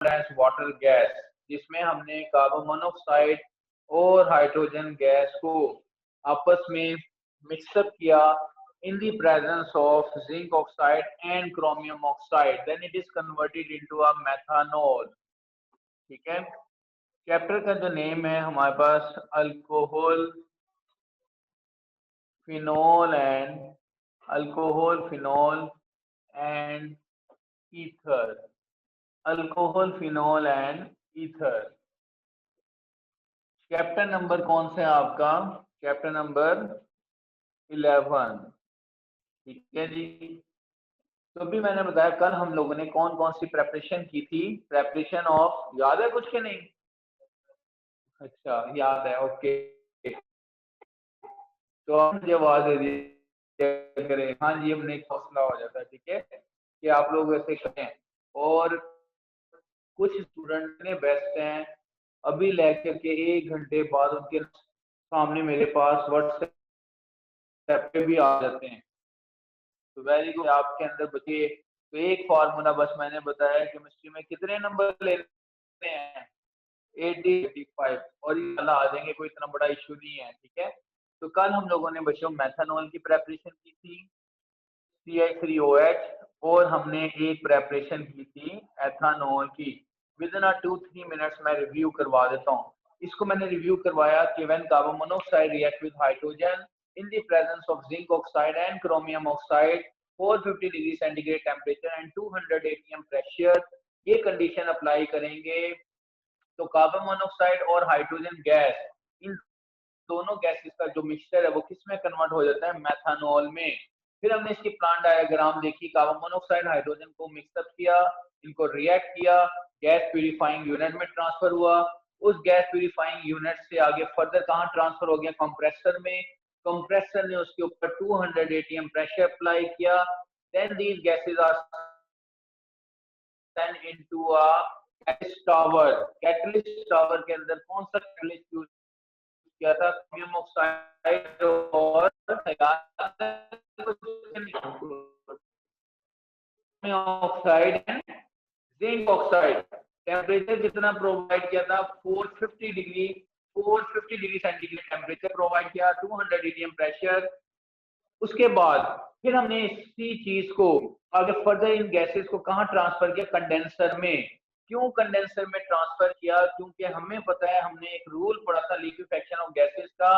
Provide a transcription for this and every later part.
As water gas, जिसमें हमने carbon monoxide और हाइड्रोजन गैस को आपस में मिक्सअप किया in the presence of zinc oxide and chromium oxide, then it is converted into a methanol। ठीक है, चैप्टर का जो नेम है हमारे पास alcohol phenol and ether, alcohol phenol and ether. Chapter number कौन सा है आपका? Chapter number 11। ठीक है जी, तो भी मैंने बताया कल हम लोगों ने कौन कौन सी प्रेपरेशन की थी। प्रेपरेशन ऑफ, याद है कुछ के नहीं? अच्छा याद है, ओके। तो आप मुझे आवाज दे दीजिए करें, हाँ जी, हमने एक हौसला हो जाता है। ठीक है कि आप लोग ऐसे करें। और कुछ स्टूडेंट ने बेस्ट हैं, अभी लेकर के 1 घंटे बाद उनके सामने मेरे पास व्हाट्सएप पे भी आ जाते हैं। तो वेरी गुड, आपके अंदर बचे। तो एक फार्मूला बस मैंने बताया, केमिस्ट्री में कितने नंबर लेने हैं? 80, 85, और ये वाला आ जाएंगे, कोई इतना बड़ा इशू नहीं है। ठीक है, तो कल हम लोगों ने बच्चों मेथनॉल की प्रेपरेशन की थी, CH3OH, और हमने एक प्रेपरेशन की थी एथानॉल की। विद इन 2-3 मिनट्स मैं रिव्यू करवा देता हूँ। इसको मैंने रिव्यू करवाया कि when carbon monoxide react with hydrogen in the presence of zinc oxide and chromium oxide, 450 degree centigrade temperature and 200 atm pressure, ये कंडीशन अप्लाई करेंगे तो कार्बन मोनोऑक्साइड और हाइड्रोजन गैस, इन दोनों गैसेस का जो मिक्सचर है वो किस में कन्वर्ट हो जाता है? मेथनॉल में। फिर हमने इसकी प्लांट डायग्राम देखी, कार्बन मोनोऑक्साइड हाइड्रोजन को मिक्सअप किया, इनको रिएक्ट किया, गैस प्यूरिफाइंग यूनिट में ट्रांसफर हुआ। उस गैस प्यूरिफाइंग यूनिट से आगे फर्दर कहाँ ट्रांसफर हो गया? कंप्रेसर में। कंप्रेसर ने उसके ऊपर 200 atm प्रेशर अप्लाई किया। Then these gases are sent into a catalyst tower. Catalyst tower के अंदर कौन सा कैटलिस्ट यूज किया था? क्रोमियम ऑक्साइड और oxide and zinc oxide. Temperature कितना प्रोवाइड किया था? 450 डिग्री सेंटीग्रेड टेम्परेचर प्रोवाइड किया, 200 atm प्रेशर। उसके बाद फिर हमने इसी चीज को आगे फर्दर इन गैसेस को कहाँ ट्रांसफर किया? कंडेंसर में। क्यों कंडेंसर में ट्रांसफर किया? क्योंकि हमें पता है, हमने एक रूल पढ़ा था लिक्विफेक्शन ऑफ गैसेस का,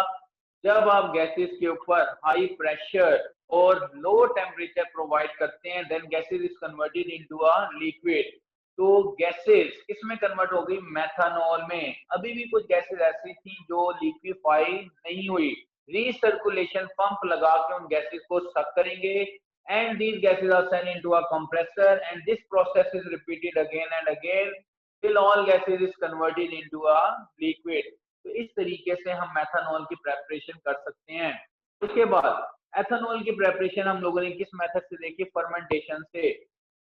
जब आप गैसेस के ऊपर हाई प्रेशर और लो टेम्परेचर प्रोवाइड करते हैं, then gases is converted into a liquid. तो गैसेस किसमें कन्वर्ट हो गई? मेथनॉल में। अभी भी कुछ गैसेस ऐसी थी जो लिक्विफाई नहीं हुई, रीसर्कुलेशन पंप लगा के उन गैसेस को सक करेंगे, and these gases are sent into a compressor, and this process is repeated again and again till all gases is converted into a liquid। तो इस तरीके से हम मेथनॉल की प्रेपरेशन कर सकते हैं। उसके बाद एथेनॉल की प्रेपरेशन हम लोगों ने किस मेथड से देखी? फर्मेंटेशन से।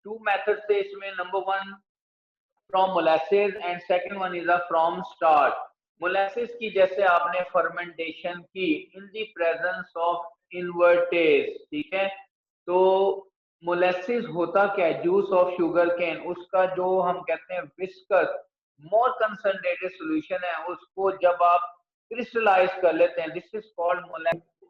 2 मेथड से इसमें, number 1 from molasses and second one is from starch. Molasses की जैसे आपने फर्मेंटेशन की इन द प्रेजेंस ऑफ इन्वर्टेज, ठीक है, तो मोलासेस होता क्या है? जूस ऑफ शुगर केन, उसका जो हम कहते हैं विस्कस मोर कंसंट्रेटेड सॉल्यूशन है, उसको जब आप क्रिस्टलाइज कर लेते हैं, दिस इज कॉल्ड मोलासेस।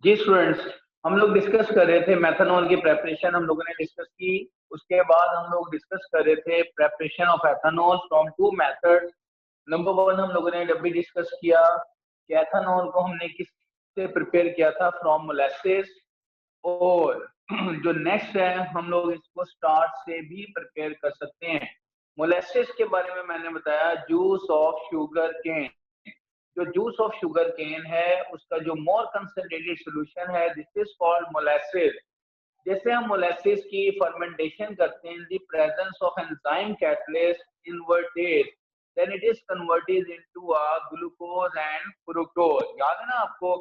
जी स्टूडेंट्स, हम लोग डिस्कस कर रहे थे मेथनॉल की प्रेपरेशन, हम लोगों ने डिस्कस की। उसके बाद हम लोग डिस्कस कर रहे थे preparation of ethanol from 2 methods. Number 1 हम लोगों ने जब भी डिस्कस किया कि एथेनॉल को हमने किससे प्रिपेयर किया था? From molasses. और जो नेक्स्ट है, हम लोग इसको स्टार्च से भी प्रिपेयर कर सकते हैं। मोलासेस के बारे में मैंने बताया, जूस ऑफ शुगर केन। जो जूस ऑफ शुगर केन है उसका जो मोर कंसंट्रेटेड सॉल्यूशन है, दिस इज कॉल्ड मोलासेस। जैसे हम मोलासेस की फर्मेंटेशन करते हैं in the presence of enzyme catalyst invertase, then it is converted into a glucose and fructose. याद है ना आपको?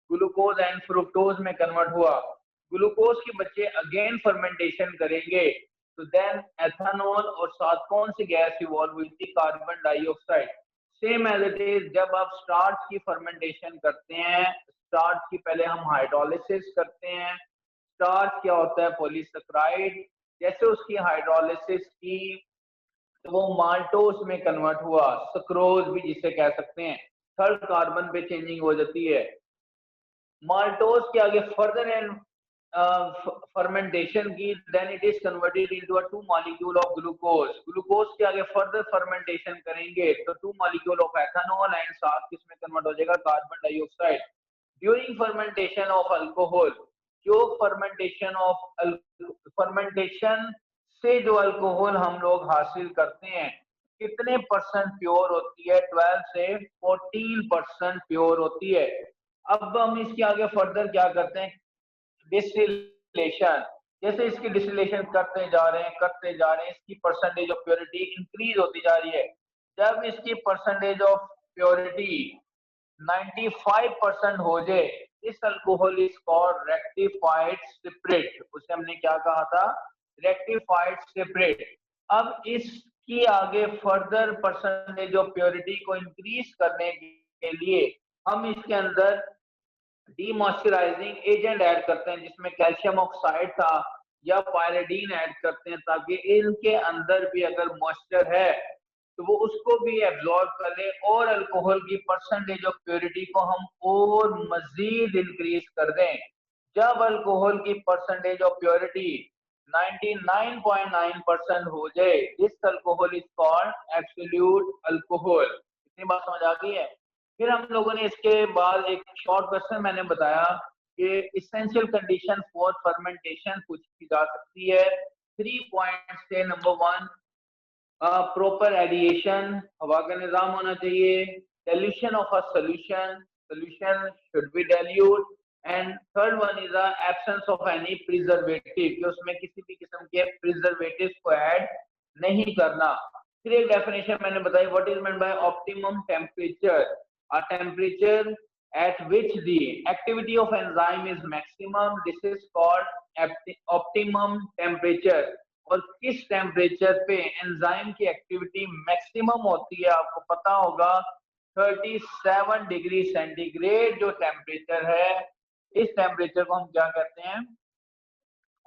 ग्लूकोज एंड फ्रुक्टोज में कन्वर्ट हुआ। ग्लूकोज के बच्चे अगेन फर्मेंटेशन करेंगे, तो देन एथेनॉल और साथ कौन सी गैस इवॉल्व हुई थी? Carbon dioxide. Same as it is जब आप स्टार्च की फर्मेंटेशन करते हैं, स्टार्च की पहले हम हाइड्रोलिसिस करते हैं। स्टार्च क्या होता है? पॉलीसेकेराइड। जैसे उसकी हाइड्रोलिसिस की तो वो माल्टोस में कन्वर्ट हुआ, सक्रोज भी जिसे कह सकते हैं, थर्ड कार्बन पे चेंजिंग हो जाती है। माल्टोस के आगे फर्दर एंड फर्मेंटेशन की, then it is converted into a 2 molecule of glucose. Glucose के आगे फर्दर फर्मेंटेशन करेंगे तो 2 मॉलिक्यूल ऑफ एथेनॉल एंड साथ किसमें कन्वर्ट हो जाएगा, carbon dioxide. During fermentation of alcohol, जो फर्मेंटेशन से जो अल्कोहल हम लोग हासिल करते हैं, कितने परसेंट प्योर होती है, 12 से 14% प्योर होती है। अब हम इसके आगे फर्दर क्या करते हैं, डिस्टिलेशन। जैसे इसकी डिस्टिलेशन करते जा रहे हैं, इसकी परसेंटेज ऑफ प्योरिटी इंक्रीज होती जा रही है। जब इसकी परसेंटेज ऑफ प्योरिटी 95% हो जाए, इस alcohol is called rectified spirit. उसे हमने क्या कहा था, रेक्टिफाइड स्पिरिट। अब इसकी आगे फर्दर परसेंटेज ऑफ प्योरिटी को इंक्रीज करने के लिए हम इसके अंदर डीमॉइस्चराइजिंग एजेंट ऐड करते हैं, जिसमें कैल्शियम ऑक्साइड था या पायरिडीन ऐड करते हैं, ताकि इनके अंदर भी अगर मॉइस्चर है तो वो उसको भी एब्जॉर्ब कर ले और अल्कोहल की परसेंटेज ऑफ प्योरिटी को हम और मजीद इंक्रीज कर दें। जब अल्कोहल की परसेंटेज ऑफ प्योरिटी 99.9% हो जाए, this alcohol is called absolute alcohol. इतनी बात समझ आ गई है। फिर हम लोगों ने इसके बाद एक शॉर्ट क्वेश्चन मैंने बताया कि इसेंशियल कंडीशन फॉर फर्मेंटेशन पूछी जा सकती है। 3 पॉइंट्स थे। नंबर 1, प्रॉपर एडिएशन, हवा का निजाम होना चाहिए। Dilution of a solution should be dilute. And third one is the absence of any preservative, कि उसमें किसी भी किस्म के प्रिजर्वेटिव को ऐड नहीं करना। फिर एक डेफिनेशन मैंने बताई, what is meant by optimum temperature, a temperature at which the activity of enzyme is maximum, this is called optimum temperature। और किस टेम्परेचर पे एंजाइम की एक्टिविटी मैक्सिमम होती है, आपको पता होगा 37 डिग्री सेंटीग्रेड जो टेम्परेचर है, इस टेम्परेचर को हम क्या कहते हैं,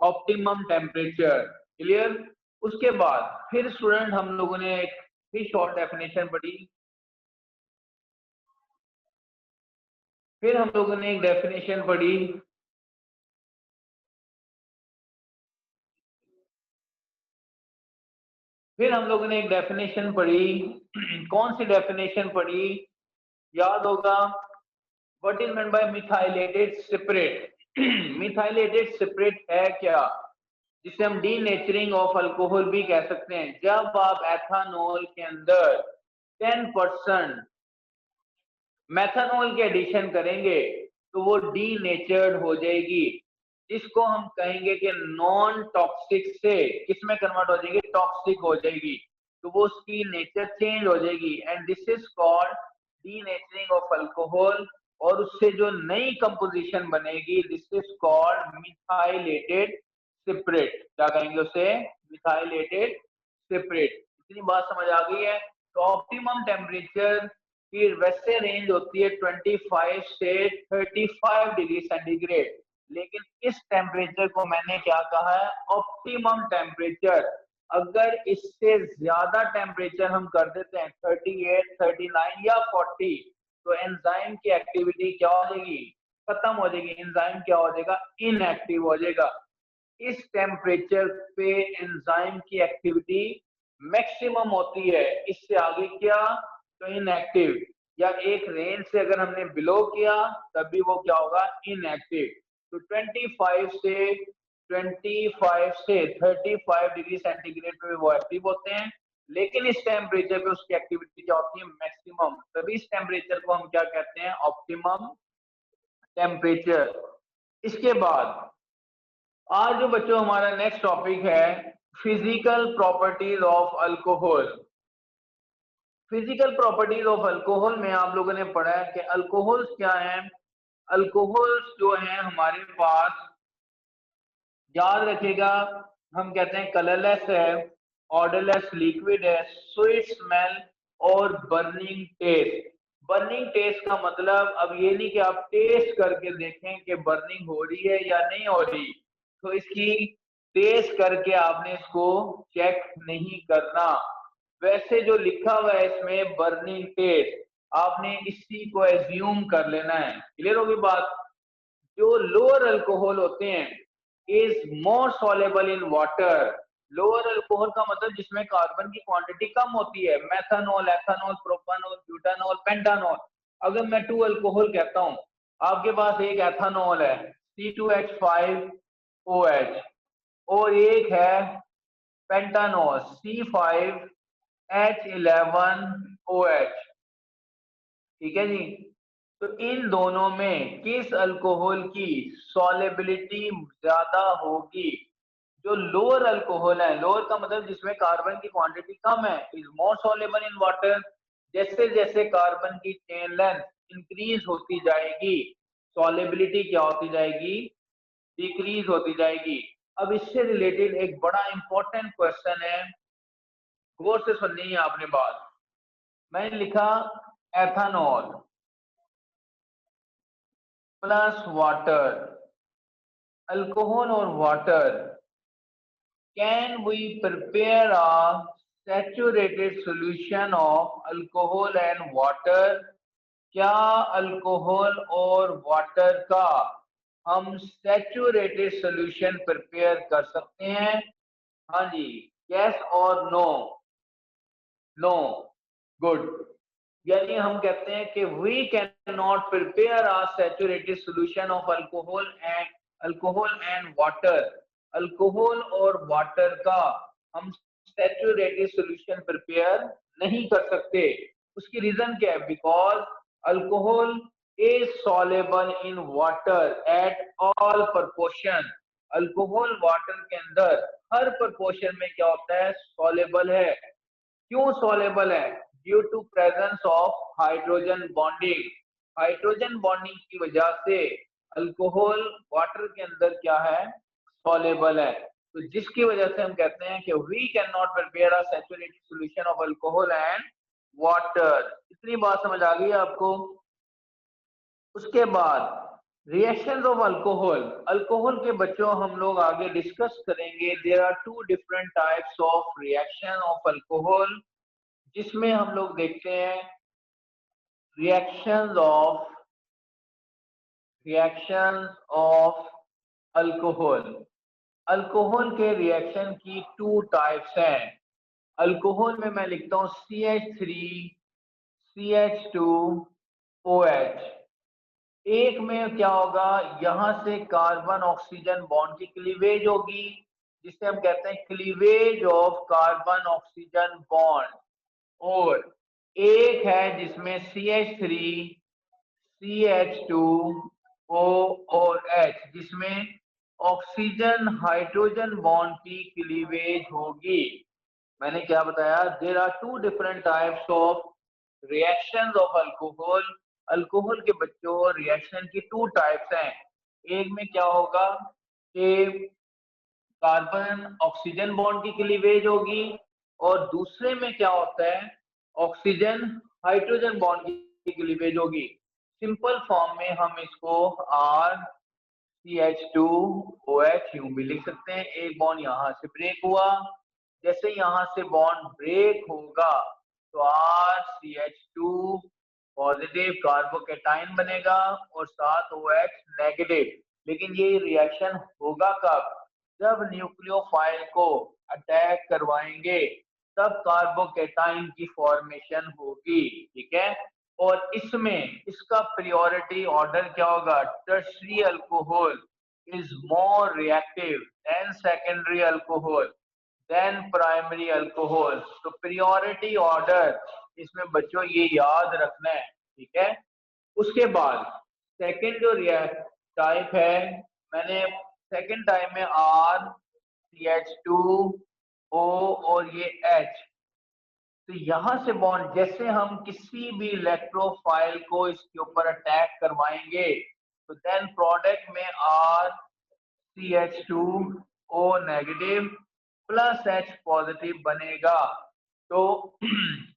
ऑप्टिमम टेम्परेचर। क्लियर। उसके बाद फिर स्टूडेंट हम लोगों ने एक फिर शॉर्ट डेफिनेशन पढ़ी, फिर हम लोगों ने एक डेफिनेशन पढ़ी, कौन सी डेफिनेशन पढ़ी, याद होगा, what is meant by methylated spirit. Methylated spirit है क्या, जिसे हम डीनेचरिंग ऑफ अल्कोहल भी कह सकते हैं। जब आप एथानॉल के अंदर 10% मेथनॉल के एडिशन करेंगे तो वो डीनेचर्ड हो जाएगी। इसको हम कहेंगे कि नॉन टॉक्सिक से किसमें कन्वर्ट हो जाएगी, टॉक्सिक हो जाएगी। तो वो उसकी नेचर चेंज हो जाएगी, and this is called denaturing of alcohol. और उससे जो नई कंपोजिशन बनेगी, this is called methylated spirit. क्या कहेंगे उसे, मिथाइलेटेड स्पिरिट। इतनी बात समझ आ गई है। तो ऑप्टिमम टेम्परेचर की वैसे रेंज होती है 25 से 35 डिग्री सेंटीग्रेड, लेकिन इस टेम्परेचर को मैंने क्या कहा है, ऑप्टिमम टेम्परेचर। अगर इससे ज्यादा टेम्परेचर हम कर देते हैं 38, 39 या 40, तो एंजाइम की एक्टिविटी क्या हो जाएगी, खत्म हो जाएगी। एंजाइम क्या हो जाएगा, इनएक्टिव हो जाएगा। इस टेम्परेचर पे एंजाइम की एक्टिविटी मैक्सिमम होती है, इससे आगे क्या, तो इनएक्टिव। या एक रेंज से अगर हमने बिलो किया तब भी वो क्या होगा, इनएक्टिव। तो 25 से 35 डिग्री सेंटीग्रेड पे वो एक्टिव होते हैं, लेकिन इस टेम्परेचर पे उसकी एक्टिविटी क्या होती है, मैक्सिमम। तभी इस टेम्परेचर को हम क्या कहते हैं, ऑप्टिमम टेम्परेचर। इसके बाद आज जो बच्चों हमारा नेक्स्ट टॉपिक है, physical properties of alcohol. Physical properties of alcohol में आप लोगों ने पढ़ा है कि अल्कोहल्स क्या हैं। अल्कोहल्स जो हैं हमारे पास, याद रखिएगा, हम कहते हैं कलरलेस है, ऑर्डरलेस लिक्विड है, स्वीट स्मेल और बर्निंग टेस्ट। बर्निंग टेस्ट का मतलब अब ये नहीं कि आप टेस्ट करके देखें कि बर्निंग हो रही है या नहीं हो रही, तो इसकी टेस्ट करके आपने इसको चेक नहीं करना। वैसे जो लिखा हुआ है इसमें बर्निंग टेस्ट, आपने इसी को एज्यूम कर लेना है। क्लियर होगी बात? जो लोअर अल्कोहल होते हैं is more soluble in water. Lower alcohol का मतलब जिसमें कार्बन की क्वांटिटी कम होती है, मेथनॉल, एथेनॉल, प्रोपानॉल, ब्यूटानॉल, पेंटानॉल। अगर मैं 2 अल्कोहल कहता हूं, आपके पास एक एथेनॉल है C2H5OH और एक है पेंटानॉल C5H11OH। ठीक है जी। तो इन दोनों में किस अल्कोहल की सॉलेबिलिटी ज्यादा होगी? जो लोअर अल्कोहल है, लोअर का मतलब जिसमें कार्बन की क्वांटिटी कम है, is more soluble in water. जैसे जैसे कार्बन की चेन लेंथ इंक्रीज होती जाएगी, सॉलेबिलिटी क्या होती जाएगी? डिक्रीज होती जाएगी। अब इससे रिलेटेड एक बड़ा इंपॉर्टेंट क्वेश्चन है, गौर से सुननी है आपने बात। मैंने लिखा एथेनॉल प्लस वाटर, अल्कोहल और water, can we prepare a saturated solution of alcohol and water? क्या अल्कोहल और वाटर का हम सैचुरेटेड सॉल्यूशन प्रिपेयर कर सकते हैं? हाँ जी, यस और नो? No, good. यानी हम कहते हैं कि we cannot prepare a saturated solution of alcohol and water. Alcohol और वाटर का हम सैचुरेटेड सॉल्यूशन प्रिपेयर नहीं कर सकते। उसकी रीजन क्या है? Because alcohol is soluble in water at all proportion. Alcohol water के अंदर हर प्रोपोर्शन में क्या होता है? सॉलेबल है। क्यों सॉलेबल है? Due to presence of hydrogen bonding. Hydrogen bonding की वजह से अल्कोहल वाटर के अंदर क्या है? सॉलेबल है। तो जिसकी वजह से हम कहते हैं कि we cannot prepare a saturated solution of alcohol and water. इतनी बात समझ आ गई आपको? उसके बाद रिएक्शन ऑफ अल्कोहल, अल्कोहल के बच्चों हम लोग आगे डिस्कस करेंगे। There are 2 different types of reaction of alcohol, जिसमें हम लोग देखते हैं रिएक्शंस ऑफ अल्कोहल। अल्कोहल के रिएक्शन की 2 टाइप्स हैं। अल्कोहल में मैं लिखता हूं CH3CH2OH। एक में क्या होगा? यहां से कार्बन ऑक्सीजन बॉन्ड की क्लीवेज होगी, जिसे हम कहते हैं cleavage of carbon oxygen bond. और एक है जिसमें CH3 CH2O और H, जिसमें ऑक्सीजन हाइड्रोजन बॉन्ड की क्लीवेज होगी। मैंने क्या बताया? There are 2 different types of reactions of alcohol. Alcohol के बच्चों रिएक्शन की 2 टाइप्स हैं। एक में क्या होगा कि कार्बन ऑक्सीजन बॉन्ड की क्लीवेज होगी, और दूसरे में क्या होता है? ऑक्सीजन हाइड्रोजन बॉन्ड की क्लीवेज होगी। सिंपल फॉर्म में हम इसको RCH2OH यूं भी लिख सकते हैं। एक बॉन्ड यहां से ब्रेक हुआ, जैसे यहां से बॉन्ड ब्रेक होगा तो RCH2 पॉजिटिव कार्बोकेटाइन बनेगा और साथ OH नेगेटिव। लेकिन ये रिएक्शन होगा कब? जब न्यूक्लियोफाइल को अटैक करवाएंगे, तब कार्बोकेटाइन की फॉर्मेशन होगी। ठीक है? और इसमें इसका प्रायोरिटी ऑर्डर क्या होगा? Tertiary alcohol is more reactive then secondary alcohol than primary alcohol. तो प्रायोरिटी ऑर्डर इसमें बच्चों ये याद रखना है। ठीक है? उसके बाद सेकेंड जो टाइप है, मैंने सेकेंड टाइप में RCH2O और ये H। तो यहां से बॉन्ड, जैसे हम किसी भी इलेक्ट्रोफाइल को इसके ऊपर अटैक करवाएंगे, तो देन प्रोडक्ट में RCH2O negative plus H positive बनेगा। तो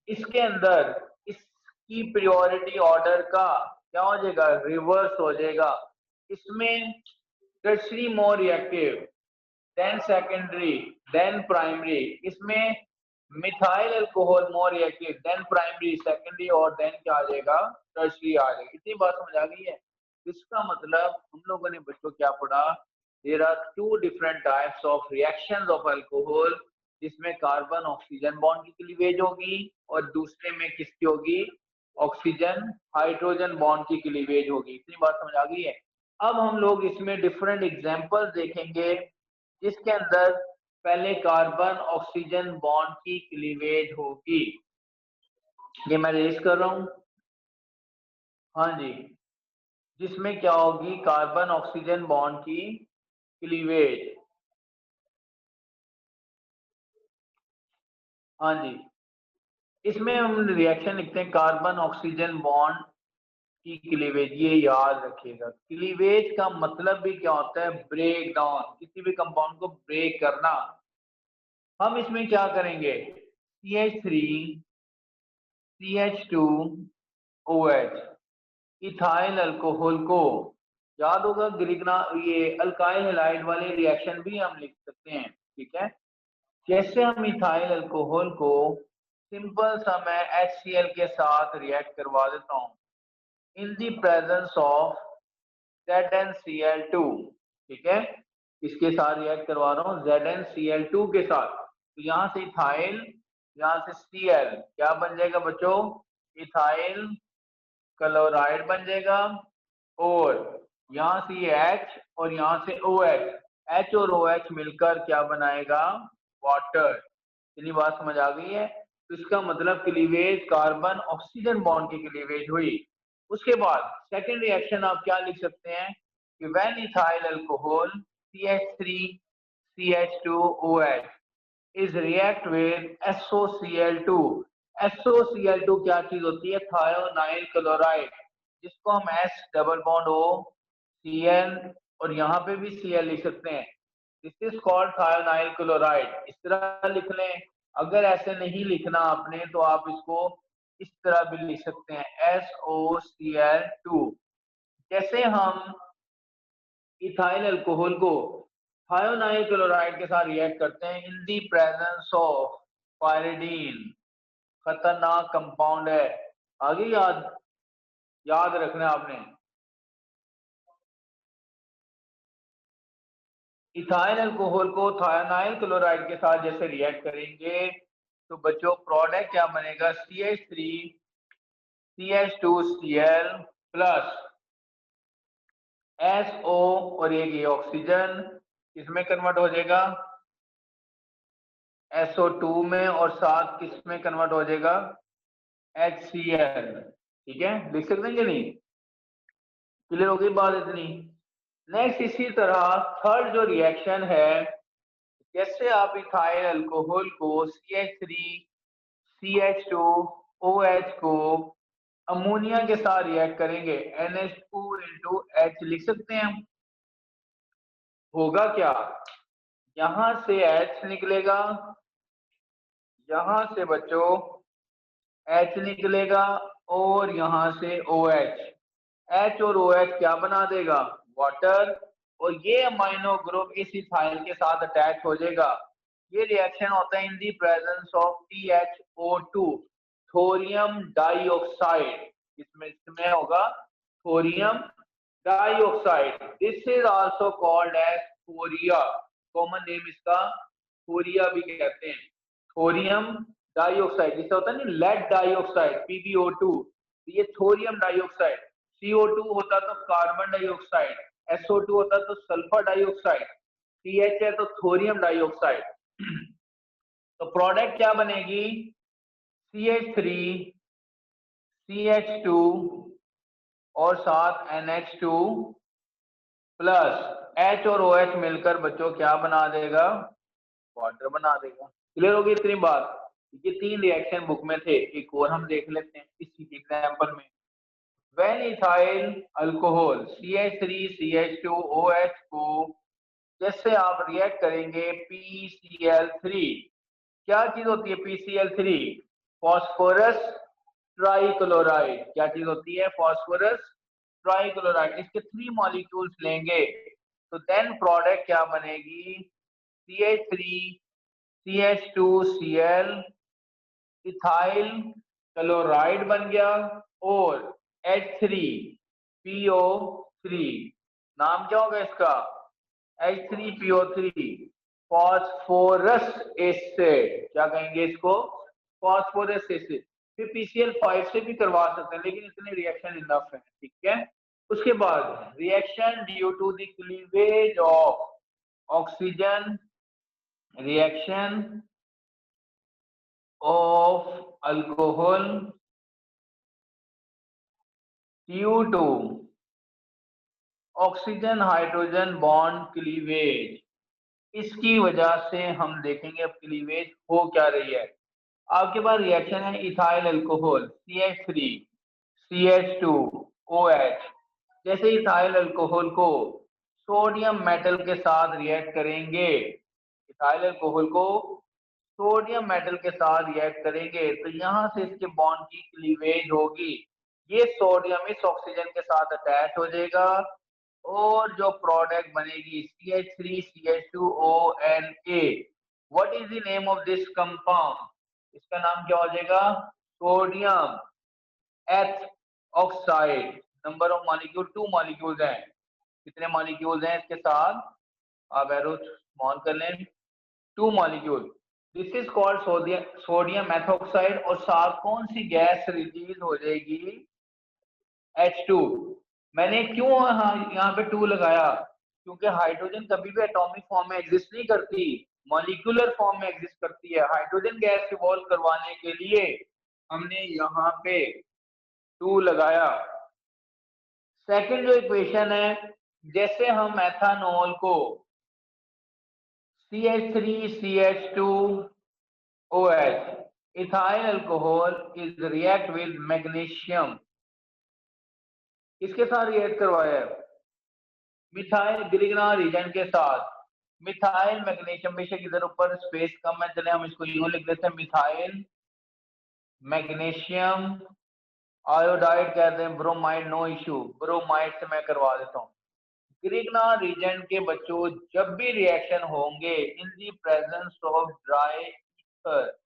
इसके अंदर इसकी प्रायोरिटी ऑर्डर का क्या हो जाएगा? रिवर्स हो जाएगा। इसमें tertiary more reactive, then secondary, then primary. इसमें methyl alcohol more reactive than primary, secondary और देन क्या आ जाएगा, टर्शरी आ जाएगा। इतनी बात समझ आ गई है। इसका मतलब हम लोगों ने बच्चों क्या पढ़ा, there are two different types of reactions of alcohol, जिसमें कार्बन ऑक्सीजन बॉन्ड की क्लीवेज होगी और दूसरे में किसकी होगी, ऑक्सीजन हाइड्रोजन बॉन्ड की क्लीवेज होगी। इतनी बात समझ आ गई है। अब हम लोग इसमें डिफरेंट एग्जांपल्स देखेंगे, जिसके अंदर पहले कार्बन ऑक्सीजन बॉन्ड की क्लीवेज होगी। ये मैं रेस कर रहा हूं, हाँ जी, जिसमें क्या होगी, कार्बन ऑक्सीजन बॉन्ड की क्लीवेज। हाँ जी, इसमें हम रिएक्शन लिखते हैं कार्बन ऑक्सीजन बॉन्ड की क्लीवेज। ये याद रखिएगा, क्लीवेज का मतलब भी क्या होता है, ब्रेक डाउन, किसी भी कंपाउंड को ब्रेक करना। हम इसमें क्या करेंगे, CH3 CH2OH इथाइल अल्कोहल को, याद होगा ग्रिगना, ये अल्काइल हैलाइड वाले रिएक्शन भी हम लिख सकते हैं, ठीक है। जैसे हम इथाइल अल्कोहल को सिंपल सा मैं HCl के साथ रिएक्ट करवा देता हूं इन दी प्रेजेंस ऑफ ZnCl2, ठीक है, इसके साथ रिएक्ट करवा रहा हूँ ZnCl2 के साथ। तो यहाँ से इथाइल, यहाँ से Cl क्या बन जाएगा बच्चों, इथाइल क्लोराइड बन जाएगा, और यहाँ से ये H और यहाँ से OH, H और OH मिलकर क्या बनाएगा, वाटर। इतनी बात समझ आ गई है। तो इसका मतलब क्लीवेज कार्बन ऑक्सीजन बॉन्ड की क्लीवेज हुई। उसके बाद सेकेंड रिएक्शन आप क्या लिख सकते हैं कि when ethyl alcohol CH3CH2OH is react with SOCl2। SOCl2 क्या चीज होती है, थायोनाइल क्लोराइड, जिसको हम S double bond O Cl, और यहाँ पे भी Cl लिख सकते हैं, this is called thionyl chloride. इस तरह लिख लें। अगर ऐसे नहीं लिखना आपने तो आप इसको इस तरह भी लिख सकते हैं SOCl2। जैसे हम इथाइल अल्कोहल को थायोनाइल क्लोराइड के साथ रिएक्ट करते हैं इन दी प्रेजेंस ऑफ पायरिडीन, खतरनाक कंपाउंड है, आगे याद याद रखना है आपने। इथाइल अल्कोहल को थायोनाइल क्लोराइड के साथ जैसे रिएक्ट करेंगे तो बच्चों प्रोडक्ट क्या बनेगा, CH3 CH2Cl प्लस SO, और ये ऑक्सीजन किसमें कन्वर्ट हो जाएगा, SO2 में, और साथ किस में कन्वर्ट हो जाएगा, HCl। ठीक है, लिख सकते हैं कि नहीं, क्लियर हो गई बात इतनी। नेक्स्ट इसी तरह थर्ड जो रिएक्शन है, जैसे आप इथाइल अल्कोहल को CH3 CH2OH को अमोनिया के साथ रिएक्ट करेंगे NH2 लिख सकते हैं हम। होगा क्या, यहां से H निकलेगा, यहां से बच्चों H निकलेगा, और यहां से OH, H और OH क्या बना देगा, वाटर, और ये अमाइनो ग्रुप इस इथाइल के साथ अटैच हो जाएगा। ये रिएक्शन होता है in the presence of THO2, thorium dioxide, इसमें होगा thorium dioxide. This is also called as thoria, common name इसका थोरिया भी कहते हैं। थोरियम डाइऑक्साइड, जिससे होता है ना लेड डाइऑक्साइड PbO2, ये थोरियम डाइऑक्साइड। CO2 होता तो कार्बन डाइऑक्साइड, SO2 होता तो सल्फर डाइऑक्साइड, CH है तो थोरियम डाइऑक्साइड। तो प्रोडक्ट क्या बनेगी, CH3 CH2 और साथ NH2 प्लस H और OH मिलकर बच्चों क्या बना देगा, वाटर बना देगा। क्लियर होगी इतनी बात। ये तीन रिएक्शन बुक में थे, एक और हम देख लेते हैं इसी एग्जांपल में। व्हेन इथाइल अल्कोहल CH3CH2OH को जैसे आप रिएक्ट करेंगे PCl3, क्या चीज होती है PCl3, फॉस्फोरस ट्राइक्लोराइड। क्या चीज होती है, फॉस्फोरस ट्राइक्लोराइड। इसके 3 मॉलिक्यूल्स लेंगे तो देन प्रोडक्ट क्या बनेगी, CH3 CH2Cl इथाइल क्लोराइड बन गया और H3PO3, नाम क्या होगा इसका, H3PO3, फॉस्फोरस एसिड, क्या कहेंगे इसको, फॉस्फोरस एसिड। फिर PCl5 से भी करवा सकते हैं, लेकिन इतने रिएक्शन इनफ है, ठीक है। उसके बाद reaction due to the cleavage of oxygen, reaction of alcohol due to oxygen hydrogen bond cleavage, इसकी वजह से हम देखेंगे अब क्लीवेज हो क्या रही है। आपके पास रिएक्शन है इथाइल अल्कोहल CH3 CH2OH। जैसे इथाइल अल्कोहल को सोडियम मेटल के साथ रिएक्ट करेंगे, इथाइल अल्कोहल को सोडियम मेटल के साथ रिएक्ट करेंगे तो यहाँ से इसके बॉन्ड की क्लीवेज होगी। ये सोडियम इस ऑक्सीजन के साथ अटैच हो जाएगा और जो प्रोडक्ट बनेगी CH3CH2ONA। What is the name of this compound, इसका नाम क्या हो जाएगा, सोडियम एथ oxide. Number of molecule 2 molecules हैं, कितने मॉलिक्यूल्स हैं इसके साथ, आप एरो स्मॉल कर लें, 2 molecule. This is called sodium methoxide. और साथ कौन सी गैस रिलीज हो जाएगी, H2। मैंने क्यों यहाँ पे 2 लगाया, क्योंकि हाइड्रोजन कभी भी एटॉमिक फॉर्म में एग्जिस्ट नहीं करती, मॉलिक्यूलर फॉर्म में एग्जिस्ट करती है। हाइड्रोजन गैस इवॉल्व करवाने के लिए हमने यहाँ पे 2 लगाया। सेकंड जो इक्वेशन है, जैसे हम मेथानॉल को CH3CH2OH, ethyl alcohol is react with magnesium, इसके साथ रिएक्ट करवाया है मिथाइल ग्रिग्नार रीजन के साथ, मिथाइल मैग्नीशियम, बेशक इधर ऊपर स्पेस कम है, चले हम इसको यूं लिख देते हैं, मिथाइल मैग्नीशियम आयोडाइड कहते हैं, ब्रोमाइड नो इशू, ब्रोमाइड से मैं करवा देता हूँ। ग्रिग्नार रीजन के बच्चों जब भी रिएक्शन होंगे in the presence of dry ether,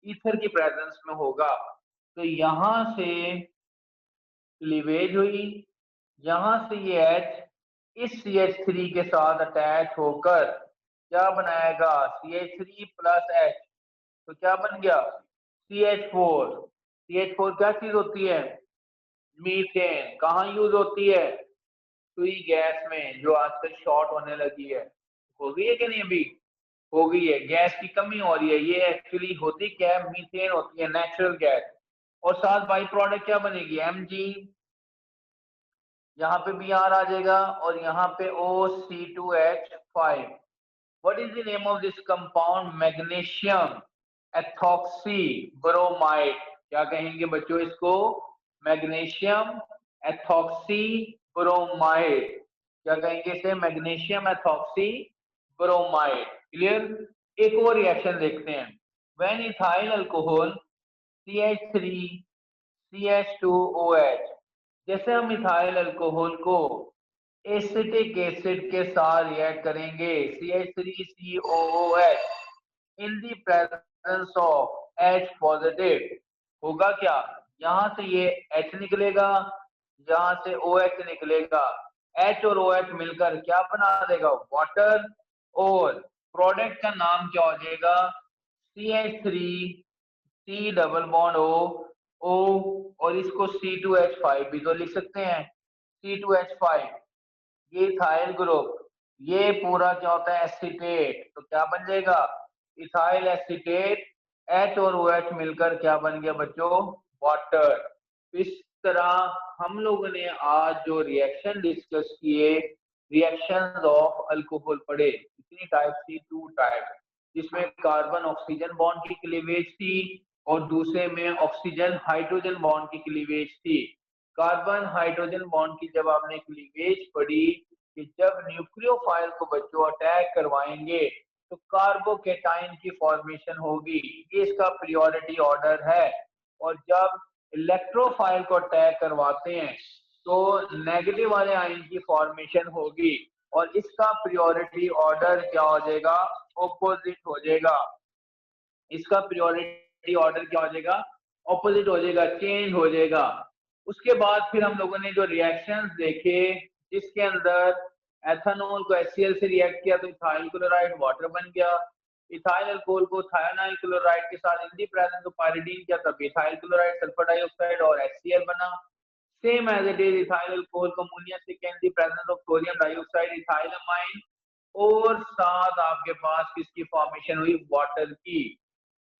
ether की प्रेजेंस में होगा, तो यहां से क्लीवेज हुई, यहां से ये H इस CH3 के साथ अटैच होकर क्या बनाएगा, CH3 प्लस H, तो क्या बन गया CH4। CH4 क्या चीज होती है, मीथेन। कहाँ यूज होती है, सुई गैस में, जो आजकल शॉर्ट होने लगी है, हो गई है कि नहीं, अभी हो गई है, गैस की कमी हो रही है। ये एक्चुअली होती क्या है, मीथेन होती है, नेचुरल गैस। और साथ बाई प्रोडक्ट क्या बनेगी, Mg, यहाँ पे Br आ जाएगा और यहाँ पे OC2H5। What is the name of this compound, magnesium ethoxy bromide, क्या कहेंगे बच्चों इसको, मैग्नीशियम एथॉक्सी ब्रोमाइड, क्या कहेंगे इसे, मैग्नीशियम एथॉक्सी ब्रोमाइड। क्लियर। एक और रिएक्शन देखते हैं, when ethyl alcohol CH3 CH2OH, जैसे हम इथाइल अल्कोहल को एसिटिक एसिड के साथ रिएक्ट करेंगे CH3COOH in the presence of H positive, होगा क्या, यहां से ये H निकलेगा, यहां से OH निकलेगा, H और OH मिलकर क्या बना देगा, वाटर, और प्रोडक्ट का नाम क्या हो जाएगा, CH3C डबल बॉन्ड O, और इसको C2H5 भी तो लिख सकते हैं, C2H5, ये इथाइल ग्रुप, ये पूरा क्या होता है, एसीटेट, तो क्या बन जाएगा, इथाइल एसीटेट, H और OH मिलकर क्या बन गया बच्चों, वाटर। इस तरह हम लोगों ने आज जो रिएक्शन डिस्कस किए, रिएक्शंस ऑफ अल्कोहल पढ़े, कितनी टाइप थी, 2 टाइप, जिसमें कार्बन ऑक्सीजन बॉन्ड की क्लीवेज थी और दूसरे में ऑक्सीजन हाइड्रोजन बॉन्ड की क्लीवेज थी। कार्बन हाइड्रोजन बॉन्ड की जब आपने क्लीवेज पढ़ी कि जब न्यूक्लियोफाइल को बच्चों अटैक करवाएंगे तो कार्बोकेटाइन की फॉर्मेशन होगी, ये इसका प्रियोरिटी ऑर्डर है। और जब इलेक्ट्रोफाइल को अटैक करवाते हैं तो नेगेटिव वाले आयन की फॉर्मेशन होगी और इसका प्रियोरिटी ऑर्डर क्या हो जाएगा, ऑपोजिट हो जाएगा। इसका प्रियोरिटी एंटी ऑर्डर क्या हो जाएगा, ऑपोजिट हो जाएगा, चेंज हो जाएगा। उसके बाद फिर हम लोगों ने जो रिएक्शंस देखे जिसके अंदर एथेनॉल को HCl से रिएक्ट किया तो इथाइल क्लोराइड वाटर बन गया, इथाइल अल्कोहल को थायोनाइल क्लोराइड के साथ in the presence of pyridine किया तब इथाइल क्लोराइड सल्फर डाइऑक्साइड और HCl बना। Same as it is ethyl alcohol को अमोनिया से in the presence of sodium dioxide ethyl amine, और साथ आपके पास किसकी फॉर्मेशन हुई, वाटर की।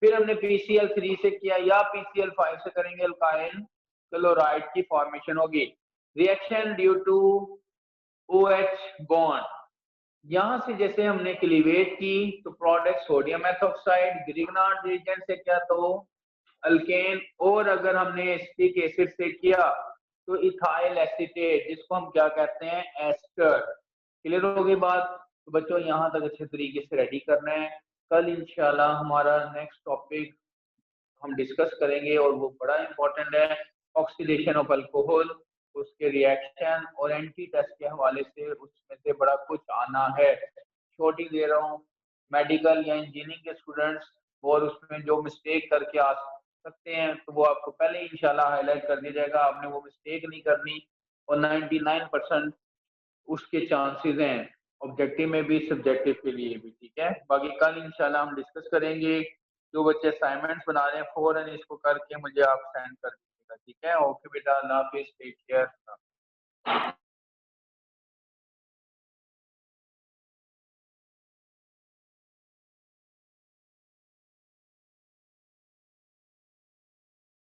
फिर हमने PCl3 से किया या PCl5 से करेंगे, अल्काइल क्लोराइड की फॉर्मेशन होगी। Reaction due to OH bond, यहां से जैसे हमने क्लीवेज की तो product sodium ethoxide, Grignard reagent से किया तो अल्केन, और अगर हमने एसिटिक एसिड से किया तो इथाइल एसीटेट जिसको हम क्या कहते हैं, एस्टर। क्लियर हो गई बात? तो बच्चों यहाँ तक अच्छे तरीके से रेडी करना है। कल इंशाल्लाह हमारा नेक्स्ट टॉपिक हम डिस्कस करेंगे और वो बड़ा इंपॉर्टेंट है, ऑक्सीडेशन ऑफ अल्कोहल, उसके रिएक्शन और एंटी टेस्ट के हवाले से उसमें से बड़ा कुछ आना है। छोटी दे रहा हूँ, मेडिकल या इंजीनियरिंग के स्टूडेंट्स और उसमें जो मिस्टेक करके आ सकते हैं तो वो आपको पहले ही इंशाल्लाह हाईलाइट कर दिया जाएगा, आपने वो मिस्टेक नहीं करनी, और 99% उसके चांसेस हैं ऑब्जेक्टिव में भी सब्जेक्टिव के लिए भी। ठीक है, बाकी कल इंशाल्लाह हम डिस्कस करेंगे। जो बच्चे असाइनमेंट्स बना रहे हैं फौरन इसको करके मुझे आप सेंड कर दीजिएगा। ठीक है, ओके बेटा, अल्लाह हाफिज, टेक केयर।